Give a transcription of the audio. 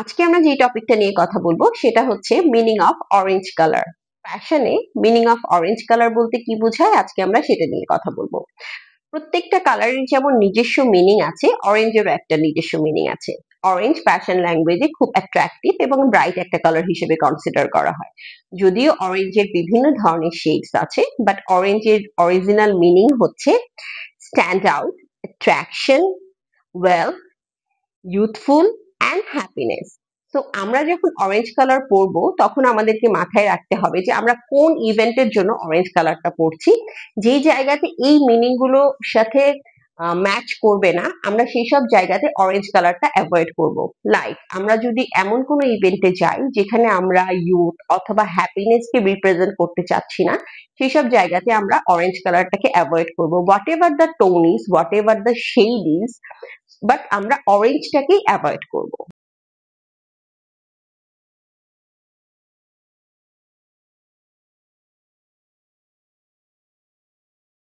আজকে আমরা যে টপিকটা নিয়ে কথা বলবো সেটা হচ্ছে মিনিং অফ অরেঞ্জ কালার। ফ্যাশনে মিনিং অফ অরেঞ্জ কালার বলতে কি বোঝায়, আজকে আমরা সেটা নিয়ে কথা বলবো। প্রত্যেকটা কালারের যেমন নিজস্ব মিনিং আছে, অরেঞ্জেরও একটা নিজস্ব মিনিং আছে। অরেঞ্জ ফ্যাশন ল্যাঙ্গুয়েজে খুব অ্যাট্রাকটিভ এবং ব্রাইট একটা কালার হিসেবে কনসিডার করা হয়। যদিও অরেঞ্জের বিভিন্ন ধরনের শেডস আছে, বাট অরেঞ্জের অরিজিনাল মিনিং হচ্ছে stand out, attraction, wealth, youthful and happiness. তো আমরা যখন অরেঞ্জ কালার পরবো তখন আমাদেরকে মাথায় রাখতে হবে যে আমরা কোন ইভেন্টের জন্য অরেঞ্জ কালারটা পরছি। যেই জায়গাতে এই মিনিং গুলোর সাথে ম্যাচ করবে না, আমরা সেই সব জায়গাতে অরেঞ্জ কালারটা অ্যাভয়েড করব। লাইক আমরা যদি এমন কোনো ইভেন্টে যাই যেখানে আমরা ইউথ অথবা হ্যাপিনেস কে রিপ্রেজেন্ট করতে চাচ্ছি না, সেই সব জায়গাতে আমরা অরেঞ্জ কালারটাকে অ্যাভয়েড করব। Whatever the tone is, whatever the shade is, but আমরা অরেঞ্জটাকেই অ্যাভয়েড করব।